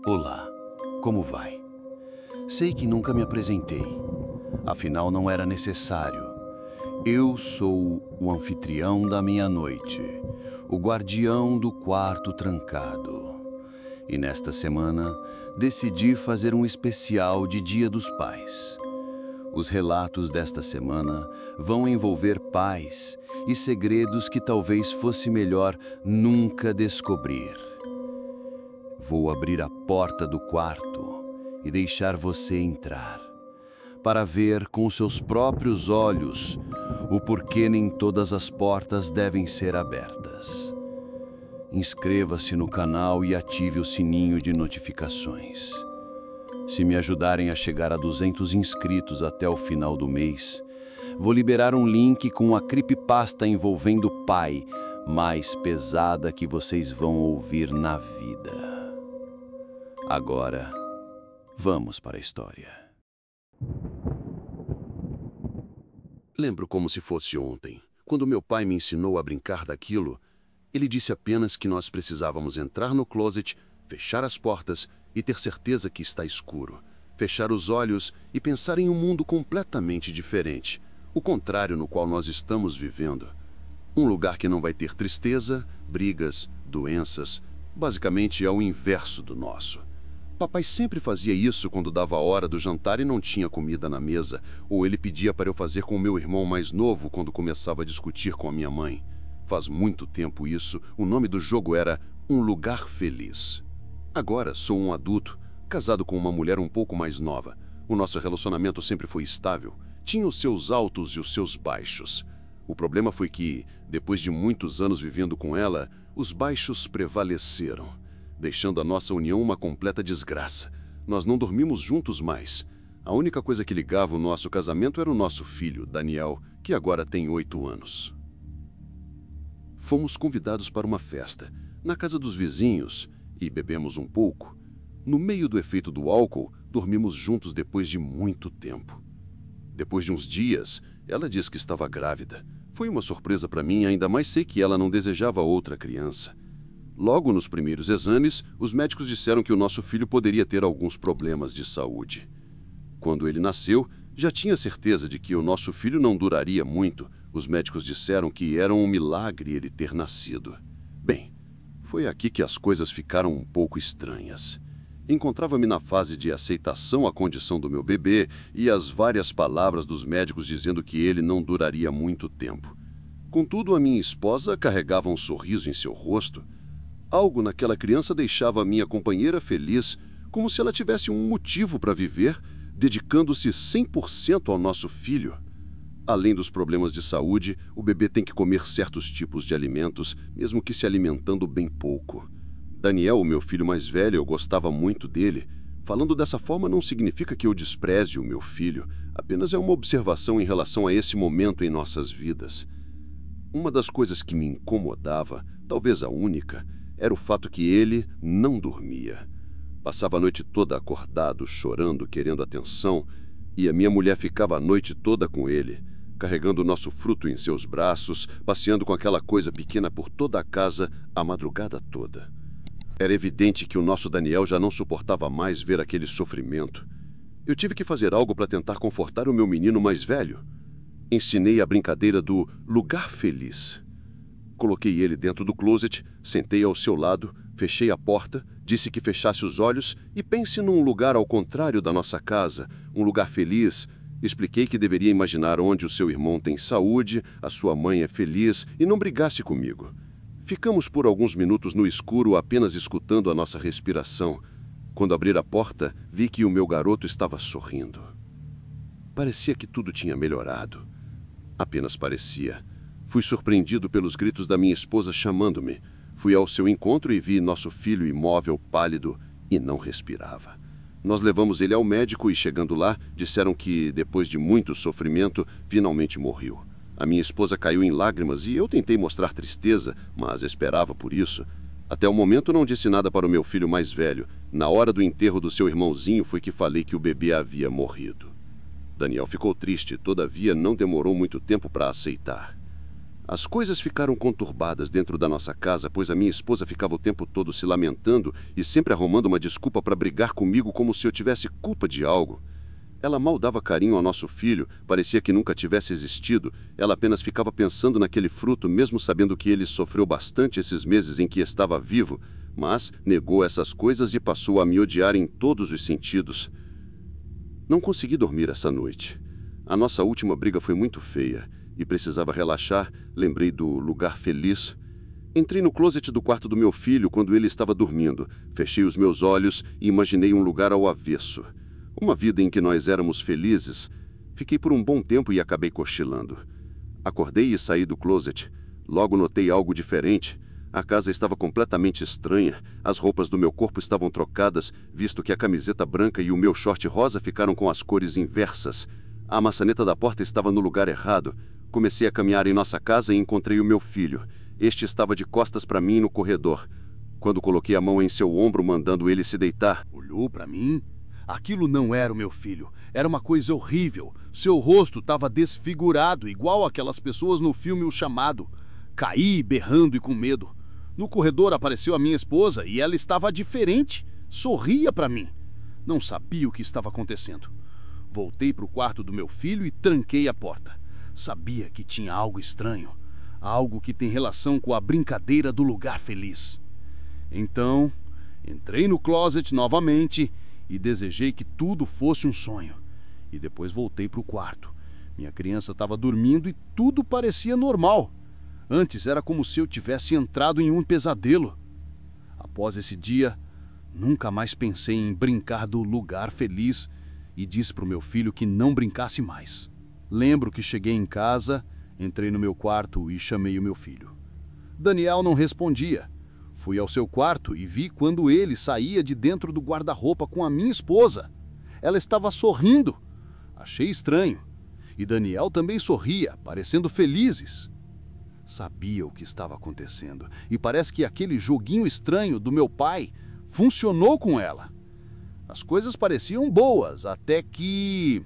Olá, como vai? Sei que nunca me apresentei, afinal não era necessário. Eu sou o anfitrião da minha noite, o guardião do quarto trancado. E nesta semana decidi fazer um especial de Dia dos Pais. Os relatos desta semana vão envolver pais e segredos que talvez fosse melhor nunca descobrir. Vou abrir a porta do quarto e deixar você entrar, para ver com seus próprios olhos o porquê nem todas as portas devem ser abertas. Inscreva-se no canal e ative o sininho de notificações. Se me ajudarem a chegar a 200 inscritos até o final do mês, vou liberar um link com a creepypasta envolvendo o pai mais pesada que vocês vão ouvir na vida. Agora, vamos para a história. Lembro como se fosse ontem. Quando meu pai me ensinou a brincar daquilo, ele disse apenas que nós precisávamos entrar no closet, fechar as portas e ter certeza que está escuro. Fechar os olhos e pensar em um mundo completamente diferente, o contrário no qual nós estamos vivendo. Um lugar que não vai ter tristeza, brigas, doenças. Basicamente é o inverso do nosso. Papai sempre fazia isso quando dava a hora do jantar e não tinha comida na mesa, ou ele pedia para eu fazer com o meu irmão mais novo quando começava a discutir com a minha mãe. Faz muito tempo isso, o nome do jogo era Um Lugar Feliz. Agora sou um adulto, casado com uma mulher um pouco mais nova. O nosso relacionamento sempre foi estável, tinha os seus altos e os seus baixos. O problema foi que, depois de muitos anos vivendo com ela, os baixos prevaleceram, deixando a nossa união uma completa desgraça. Nós não dormimos juntos mais. A única coisa que ligava o nosso casamento era o nosso filho, Daniel, que agora tem 8 anos. Fomos convidados para uma festa, na casa dos vizinhos, e bebemos um pouco. No meio do efeito do álcool, dormimos juntos depois de muito tempo. Depois de uns dias, ela disse que estava grávida. Foi uma surpresa para mim, ainda mais sei que ela não desejava outra criança. Logo nos primeiros exames, os médicos disseram que o nosso filho poderia ter alguns problemas de saúde. Quando ele nasceu, já tinha certeza de que o nosso filho não duraria muito. Os médicos disseram que era um milagre ele ter nascido. Bem, foi aqui que as coisas ficaram um pouco estranhas. Encontrava-me na fase de aceitação à condição do meu bebê e as várias palavras dos médicos dizendo que ele não duraria muito tempo. Contudo, a minha esposa carregava um sorriso em seu rosto. Algo naquela criança deixava a minha companheira feliz, como se ela tivesse um motivo para viver, dedicando-se 100% ao nosso filho. Além dos problemas de saúde, o bebê tem que comer certos tipos de alimentos, mesmo que se alimentando bem pouco. Daniel, o meu filho mais velho, eu gostava muito dele. Falando dessa forma não significa que eu despreze o meu filho, apenas é uma observação em relação a esse momento em nossas vidas. Uma das coisas que me incomodava, talvez a única, era o fato que ele não dormia. Passava a noite toda acordado, chorando, querendo atenção, e a minha mulher ficava a noite toda com ele, carregando o nosso fruto em seus braços, passeando com aquela coisa pequena por toda a casa a madrugada toda. Era evidente que o nosso Daniel já não suportava mais ver aquele sofrimento. Eu tive que fazer algo para tentar confortar o meu menino mais velho. Ensinei a brincadeira do lugar feliz. Coloquei ele dentro do closet, sentei ao seu lado, fechei a porta, disse que fechasse os olhos e pense num lugar ao contrário da nossa casa, um lugar feliz. Expliquei que deveria imaginar onde o seu irmão tem saúde, a sua mãe é feliz e não brigasse comigo. Ficamos por alguns minutos no escuro apenas escutando a nossa respiração. Quando abri a porta, vi que o meu garoto estava sorrindo. Parecia que tudo tinha melhorado. Apenas parecia. Fui surpreendido pelos gritos da minha esposa chamando-me. Fui ao seu encontro e vi nosso filho imóvel, pálido, e não respirava. Nós levamos ele ao médico e, chegando lá, disseram que, depois de muito sofrimento, finalmente morreu. A minha esposa caiu em lágrimas e eu tentei mostrar tristeza, mas esperava por isso. Até o momento não disse nada para o meu filho mais velho. Na hora do enterro do seu irmãozinho foi que falei que o bebê havia morrido. Daniel ficou triste, todavia não demorou muito tempo para aceitar. As coisas ficaram conturbadas dentro da nossa casa, pois a minha esposa ficava o tempo todo se lamentando e sempre arrumando uma desculpa para brigar comigo como se eu tivesse culpa de algo. Ela mal dava carinho ao nosso filho, parecia que nunca tivesse existido. Ela apenas ficava pensando naquele fruto, mesmo sabendo que ele sofreu bastante esses meses em que estava vivo, mas negou essas coisas e passou a me odiar em todos os sentidos. Não consegui dormir essa noite. A nossa última briga foi muito feia e precisava relaxar. Lembrei do lugar feliz. Entrei no closet do quarto do meu filho quando ele estava dormindo. Fechei os meus olhos e imaginei um lugar ao avesso. Uma vida em que nós éramos felizes. Fiquei por um bom tempo e acabei cochilando. Acordei e saí do closet. Logo notei algo diferente. A casa estava completamente estranha. As roupas do meu corpo estavam trocadas, visto que a camiseta branca e o meu short rosa ficaram com as cores inversas. A maçaneta da porta estava no lugar errado. Comecei a caminhar em nossa casa e encontrei o meu filho. Este estava de costas para mim no corredor. Quando coloquei a mão em seu ombro, mandando ele se deitar, olhou para mim. Aquilo não era o meu filho. Era uma coisa horrível. Seu rosto estava desfigurado, igual aquelas pessoas no filme O Chamado. Caí, berrando e com medo. No corredor apareceu a minha esposa e ela estava diferente. Sorria para mim. Não sabia o que estava acontecendo. Voltei para o quarto do meu filho e tranquei a porta. Sabia que tinha algo estranho. Algo que tem relação com a brincadeira do lugar feliz. Então, entrei no closet novamente e desejei que tudo fosse um sonho. E depois voltei para o quarto. Minha criança estava dormindo e tudo parecia normal. Antes era como se eu tivesse entrado em um pesadelo. Após esse dia, nunca mais pensei em brincar do lugar feliz e disse para o meu filho que não brincasse mais. Lembro que cheguei em casa, entrei no meu quarto e chamei o meu filho. Daniel não respondia. Fui ao seu quarto e vi quando ele saía de dentro do guarda-roupa com a minha esposa. Ela estava sorrindo. Achei estranho. E Daniel também sorria, parecendo felizes. Sabia o que estava acontecendo e parece que aquele joguinho estranho do meu pai funcionou com ela. As coisas pareciam boas até que...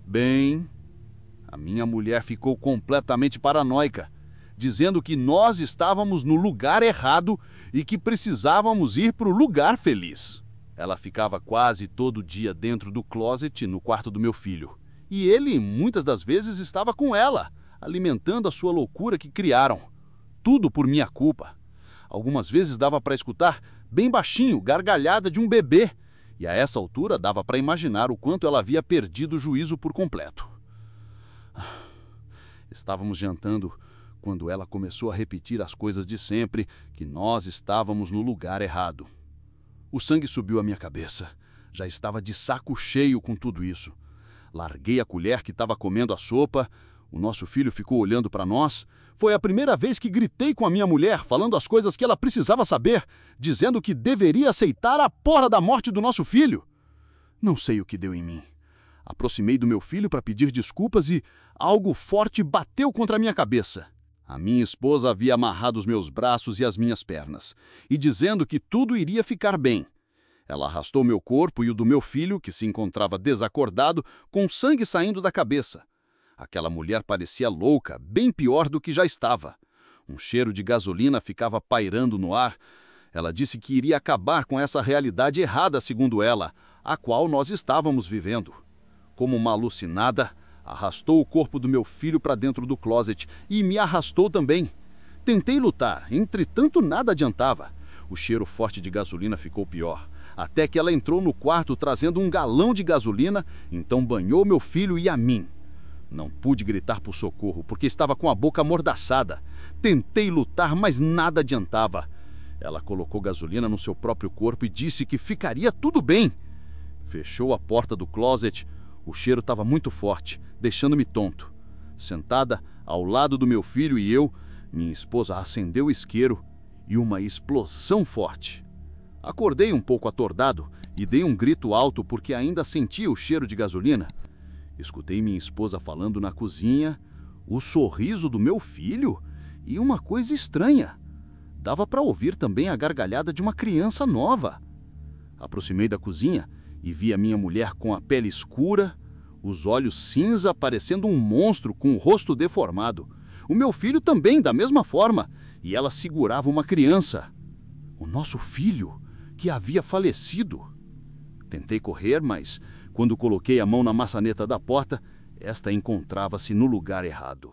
Bem, a minha mulher ficou completamente paranoica, dizendo que nós estávamos no lugar errado e que precisávamos ir para o lugar feliz. Ela ficava quase todo dia dentro do closet no quarto do meu filho. E ele, muitas das vezes, estava com ela, alimentando a sua loucura que criaram. Tudo por minha culpa. Algumas vezes dava para escutar, bem baixinho, gargalhada de um bebê. E a essa altura dava para imaginar o quanto ela havia perdido o juízo por completo. Estávamos jantando quando ela começou a repetir as coisas de sempre, que nós estávamos no lugar errado. O sangue subiu à minha cabeça. Já estava de saco cheio com tudo isso. Larguei a colher que estava comendo a sopa. O nosso filho ficou olhando para nós. Foi a primeira vez que gritei com a minha mulher, falando as coisas que ela precisava saber, dizendo que deveria aceitar a porra da morte do nosso filho. Não sei o que deu em mim. Aproximei do meu filho para pedir desculpas e algo forte bateu contra a minha cabeça. A minha esposa havia amarrado os meus braços e as minhas pernas, e dizendo que tudo iria ficar bem. Ela arrastou meu corpo e o do meu filho, que se encontrava desacordado, com sangue saindo da cabeça. Aquela mulher parecia louca, bem pior do que já estava. Um cheiro de gasolina ficava pairando no ar. Ela disse que iria acabar com essa realidade errada, segundo ela, a qual nós estávamos vivendo. Como uma alucinada, arrastou o corpo do meu filho para dentro do closet e me arrastou também. Tentei lutar, entretanto nada adiantava. O cheiro forte de gasolina ficou pior, até que ela entrou no quarto trazendo um galão de gasolina, então banhou meu filho e a mim. Não pude gritar por socorro, porque estava com a boca amordaçada. Tentei lutar, mas nada adiantava. Ela colocou gasolina no seu próprio corpo e disse que ficaria tudo bem. Fechou a porta do closet. O cheiro estava muito forte, deixando-me tonto. Sentada ao lado do meu filho e eu, minha esposa acendeu o isqueiro e uma explosão forte. Acordei um pouco atordado e dei um grito alto porque ainda sentia o cheiro de gasolina. Escutei minha esposa falando na cozinha, o sorriso do meu filho e uma coisa estranha. Dava para ouvir também a gargalhada de uma criança nova. Aproximei da cozinha e vi a minha mulher com a pele escura, os olhos cinza parecendo um monstro com o rosto deformado, O meu filho também, da mesma forma. E ela segurava uma criança. O nosso filho, que havia falecido. Tentei correr, mas quando coloquei a mão na maçaneta da porta, esta encontrava-se no lugar errado.